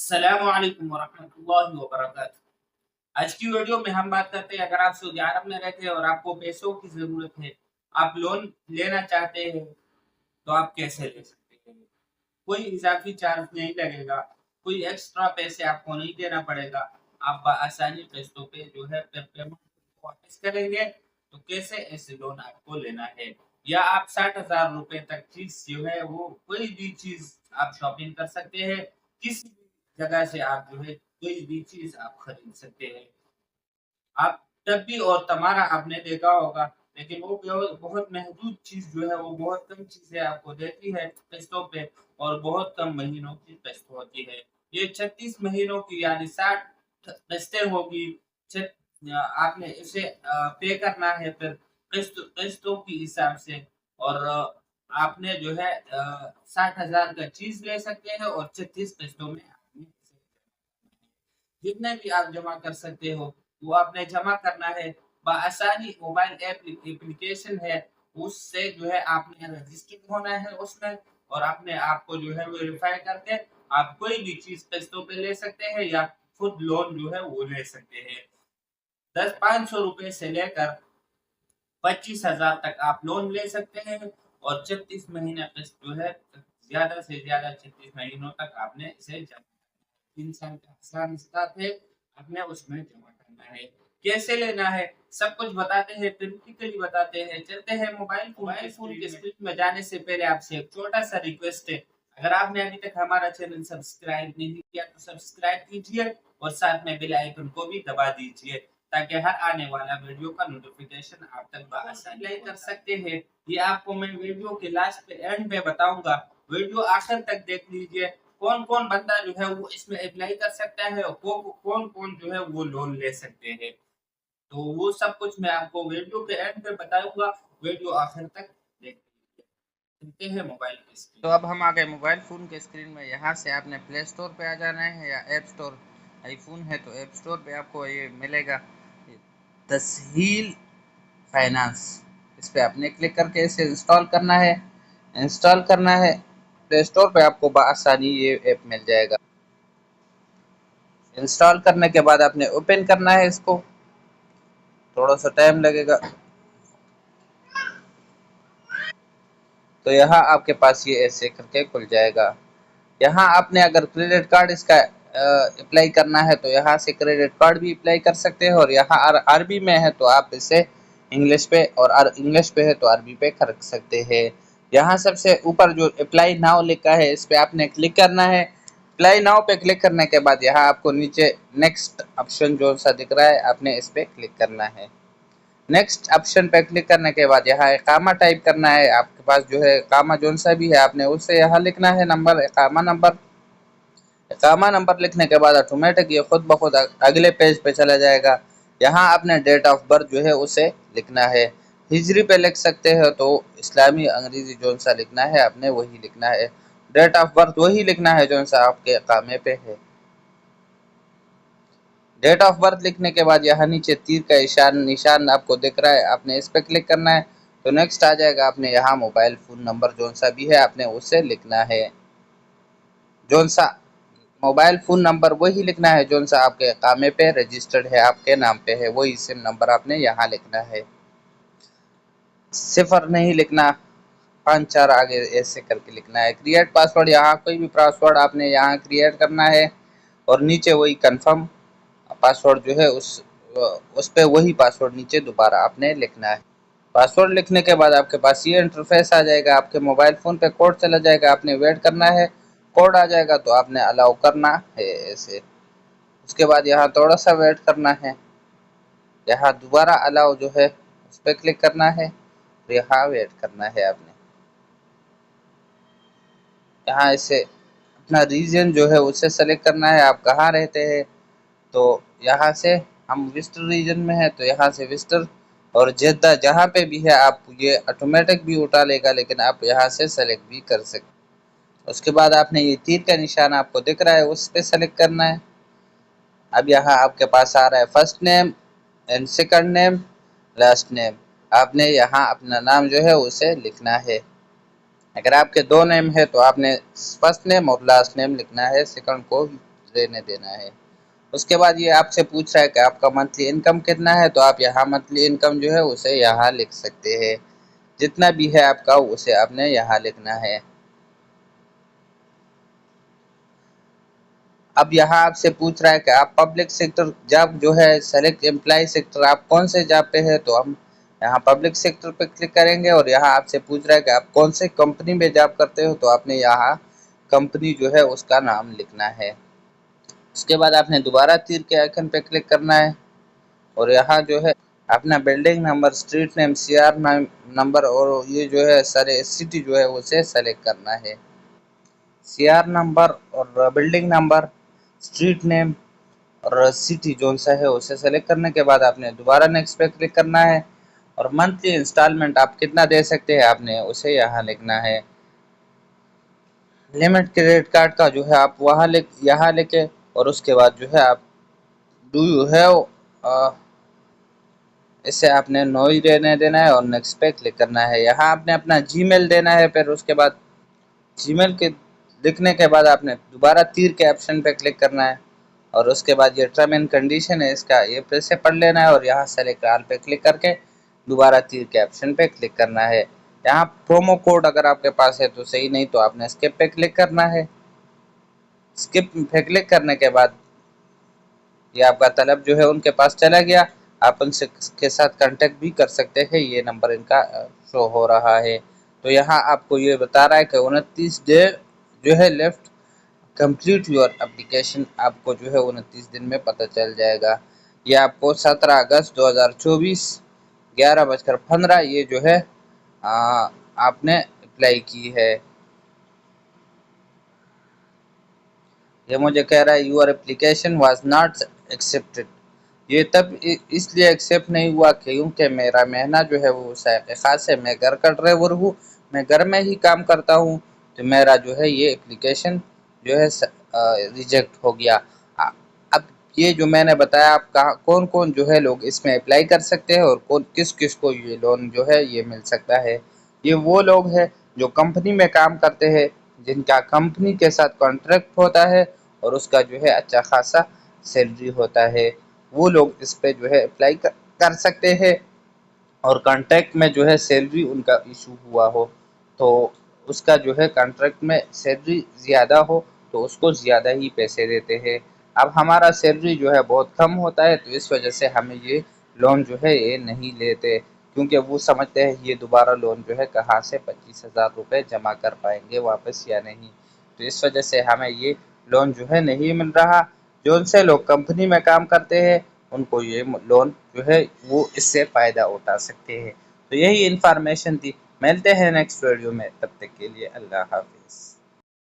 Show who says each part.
Speaker 1: अस्सलामुअलैकुम वरहमतुल्लाहि वबरकातुहू। आज की वीडियो में हम बात करते हैं, अगर आप सऊदी अरब में रहते हैं और आपको पैसों की ज़रूरत है, आप लोन लेना चाहते हैं, तो आप कैसे ले सकते हैं। कोई इज़ाफ़ी चार्ज नहीं लगेगा, कोई एक्स्ट्रा पैसे आपको नहीं देना पड़ेगा। आप बआसानी किस्तों पे जो है फिर पेमेंट वापस करेंगे। तो कैसे ऐसे लोन आपको लेना है, या आप 60,000 रुपए तक चीज़ जो है वो कोई भी चीज़ आप शॉपिंग कर सकते हैं। किसी भी जगह से आप जो है कोई भी चीज़ आप खरीद सकते हैं। आप टब्बी और तमारा आपने देखा होगा, लेकिन वो बहुत महदूद चीज़ जो है वो बहुत कम चीज़ें आपको देती है किस्तों पे, और बहुत कम महीनों की किस्त होती है। ये 36 महीनों की यानी 60 किस्तें होगी। छ आपने इसे पे करना है फिर किस्तों के हिसाब से, और आपने जो है 60,000 का चीज़ ले सकते हैं और 36 किस्तों में आपने इसे जितने भी आप जमा कर सकते हो, वो आपने जमा करना है। बआसानी मोबाइल एप्लीकेशन है, उससे जो है आपने रजिस्टर्ड होना है उसमें, और अपने आप को जो है वेरीफ़ाई करके आप कोई भी चीज़ किस्तों पे ले सकते हैं, या खुद लोन जो है वो ले सकते हैं। 500 रुपए से लेकर 25,000 तक आप लोन ले सकते हैं, और 36 महीने किस्त जो है ज़्यादा से ज़्यादा 36 महीनों तक आपने इसे जमा 3 साल का आसान हिसाब है, आपने उसमें जमा करना है। कैसे लेना है, सब कुछ बताते हैं, प्रैक्टिकली बताते हैं। चलते हैं मोबाइल फ़ोन के स्क्रीन में जाने से पहले आपसे एक छोटा-सा रिक्वेस्ट है। अगर आपने अभी तक हमारा चैनल सब्सक्राइब नहीं किया तो सब्सक्राइब कीजिए, और साथ में बेल आइकन को भी दबा दीजिए, ताकि हर आने वाला वीडियो का नोटिफ़िकेशन आप तक बआसानी अप्लाई कर सकते हैं। ये आपको मैं वीडियो के लास्ट पे एंड में बताऊँगा। वीडियो आखिर तक देख लीजिए। कौन-कौन बंदा जो है वो इसमें अप्लाई कर सकता है, और कौन-कौन जो है वो लोन ले सकते हैं। तो वो सब कुछ मैं आपको वीडियो के एंड पे बताऊँगा। वीडियो आखिर तक देख लीजिए। चलते हैं मोबाइल की
Speaker 2: तो
Speaker 1: स्क्रीन।
Speaker 2: अब हम आ गए मोबाइल फ़ोन के स्क्रीन में। यहाँ से आपने प्ले स्टोर पे आ जाना है या ऐप स्टोर। आईफोन है तो ऐप स्टोर पे आपको ये मिलेगा, तसहील फाइनेंस। इस पे आपने क्लिक करके इसे इंस्टॉल करना है। इंस्टॉल करना है, प्ले स्टोर पे आपको बआसानी ये ऐप मिल जाएगा। इंस्टॉल करने के बाद आपने ओपन करना है इसको, थोड़ा सा टाइम लगेगा। तो यहाँ आपके पास ये ऐसे करके खुल जाएगा। यहाँ आपने अगर क्रेडिट कार्ड इसका अप्लाई करना है तो यहाँ से क्रेडिट कार्ड भी अप्लाई कर सकते हैं, और यहाँ अरबी में है तो आप इसे इंग्लिश पे, और इंग्लिश पे है तो अरबी पे कर सकते हैं। यहाँ सबसे ऊपर जो अप्लाई नाउ लिखा है इस पे आपने क्लिक करना है। अप्लाई नाउ पे क्लिक करने के बाद यहाँ आपको नीचे नेक्स्ट ऑप्शन जो सा दिख रहा है आपने इस पे क्लिक करना है। नेक्स्ट ऑप्शन पे क्लिक करने के बाद यहाँ इकामा टाइप करना है। आपके पास जो है इकामा जोन सा भी है आपने उसे यहाँ लिखना है, नंबर, इकामा नंबर। इकामा नंबर लिखने के बाद ऑटोमेटिक ये खुद ब खुद अगले पेज पे चला जाएगा। यहाँ आपने डेट ऑफ बर्थ जो है उसे लिखना है। हिजरी पे लिख सकते हो तो इस्लामी अंग्रेजी जोन सा लिखना है आपने वही लिखना है। डेट ऑफ बर्थ वही लिखना है जोन सा आपके इकामे पे है। डेट ऑफ बर्थ लिखने के बाद यहाँ नीचे तीर का निशान आपको दिख रहा है, आपने इस पर क्लिक करना है। तो नेक्स्ट आ जाएगा, आपने यहाँ मोबाइल फ़ोन नंबर जोन सा भी है आपने उसे लिखना है। जोन सा मोबाइल फ़ोन नंबर वही लिखना है जोन सा आपके इकामे पे रजिस्टर्ड है, आपके नाम पे है, वही सिम नंबर आपने यहाँ लिखना है। सिफर नहीं लिखना, 5 4 आगे ऐसे करके लिखना है। क्रिएट पासवर्ड, यहाँ कोई भी पासवर्ड आपने यहाँ क्रिएट करना है, और नीचे वही कंफर्म पासवर्ड जो है उस पे वही पासवर्ड नीचे दोबारा आपने लिखना है। पासवर्ड लिखने के बाद आपके पास ये इंटरफेस आ जाएगा, आपके मोबाइल फ़ोन पे कोड चला जाएगा, आपने वेट करना है। कोड आ जाएगा तो आपने अलाउ करना है ऐसे। उसके बाद यहाँ थोड़ा सा वेट करना है। यहाँ दोबारा अलाउ जो है उस पर क्लिक करना है, और यहाँ वेट करना है आपने। यहाँ इसे अपना रीजन जो है उसे सेलेक्ट करना है, आप कहाँ रहते हैं। तो यहाँ से हम विस्टर रीजन में है तो यहाँ से विस्टर, और जेद्दा जहाँ पे भी है आप ये ऑटोमेटिक भी उठा लेगा, लेकिन आप यहाँ से सेलेक्ट भी कर सकते। उसके बाद आपने ये तीर का निशान आपको दिख रहा है उस पर सेलेक्ट करना है। अब यहाँ आपके पास आ रहा है first name and second name, last name. आपने यहाँ अपना नाम जो है उसे लिखना है। अगर आपके दो नेम है तो आपने फर्स्ट नेम और लास्ट नेम लिखना है, सेकंड को रहने देना है। उसके बाद ये आपसे पूछ रहा है कि आपका मंथली इनकम कितना है, तो आप यहाँ मंथली इनकम जो है उसे यहाँ लिख सकते हैं। जितना भी है आपका उसे आपने यहाँ लिखना है। अब यहाँ आपसे पूछ रहा है कि आप पब्लिक सेक्टर जॉब जो है सेलेक्ट एम्प्लॉय सेक्टर, आप कौन से जॉब पे है, तो हम यहाँ पब्लिक सेक्टर पे क्लिक करेंगे। और यहाँ आपसे पूछ रहा है कि आप कौन से कंपनी में जॉब करते हो, तो आपने यहाँ कंपनी जो है उसका नाम लिखना है। उसके बाद आपने दोबारा तीर के आइकन पे क्लिक करना है और यहाँ जो है अपना building number, street name, CR number और ये जो है सारे सिटी जो है उसे सेलेक्ट करना है। सीआर नंबर और बिल्डिंग नंबर, स्ट्रीट नेम और सिटी जोन सा है उसे सेलेक्ट करने के बाद आपने दोबारा नेक्स्ट पे क्लिक करना है और मंथली इंस्टॉलमेंट आप कितना दे सकते हैं आपने उसे यहाँ लिखना है। लिमिट क्रेडिट कार्ड का जो है आप वहाँ यहाँ लेके और उसके बाद जो है आप डू यू हैव इसे आपने नो ही रहने देना है और नेक्स्ट पे क्लिक करना है। यहाँ आपने अपना जीमेल देना है। फिर उसके बाद जीमेल के लिखने के बाद आपने दोबारा तीर के ऑप्शन पे क्लिक करना है और उसके बाद ये टर्म एंड कंडीशन है इसका, ये फिर से पढ़ लेना है और यहाँ सेलेक्ट ऑल पे क्लिक करके दोबारा तीर के ऑप्शन पे क्लिक करना है। यहाँ प्रोमो कोड अगर आपके पास है तो सही, नहीं तो आपने स्किप पे क्लिक करना है। स्किप पे क्लिक करने के बाद ये आपका तलब जो है उनके पास चला गया। आप उनसे के साथ कांटेक्ट भी कर सकते हैं, ये नंबर इनका शो हो रहा है। तो यहाँ आपको ये बता रहा है कि 29 डे जो है लेफ्ट कंप्लीट योर एप्लीकेशन, आपको जो है 29 दिन में पता चल जाएगा। ये आपको 17 अगस्त 2024 11:15 ये जो है आपने अप्लाई की है। ये मुझे कह रहा है your application was not accepted. ये तब इसलिए एक्सेप्ट नहीं हुआ क्योंकि मेरा महीना जो है वो साहिब खास है, मैं घर का ड्राइवर हूँ, मैं घर में ही काम करता हूँ, तो मेरा जो है ये एप्लीकेशन जो है रिजेक्ट हो गया। अब ये जो मैंने बताया आप कहाँ कौन कौन जो है लोग इसमें अप्लाई कर सकते हैं और कौन किस किस को ये लोन जो है ये मिल सकता है। ये वो लोग हैं जो कंपनी में काम करते हैं, जिनका कंपनी के साथ कॉन्ट्रैक्ट होता है और उसका जो है अच्छा खासा सैलरी होता है, वो लोग इस पे जो है अप्लाई कर सकते हैं। और कॉन्ट्रैक्ट में जो है सैलरी उनका इशू हुआ हो तो उसका जो है कॉन्ट्रैक्ट में सैलरी ज़्यादा हो तो उसको ज़्यादा ही पैसे देते हैं। अब हमारा सैलरी जो है बहुत कम होता है तो इस वजह से हमें ये लोन जो है ये नहीं लेते, क्योंकि वो समझते हैं ये दोबारा लोन जो है कहाँ से 25,000 रुपये जमा कर पाएंगे वापस या नहीं, तो इस वजह से हमें ये लोन जो है नहीं मिल रहा। जो उनसे लोग कंपनी में काम करते हैं उनको ये लोन जो है वो इससे फ़ायदा उठा सकते हैं। तो यही इन्फॉर्मेशन थी। मिलते हैं नेक्स्ट वीडियो में, तब तक के लिए अल्लाह हाफिज़।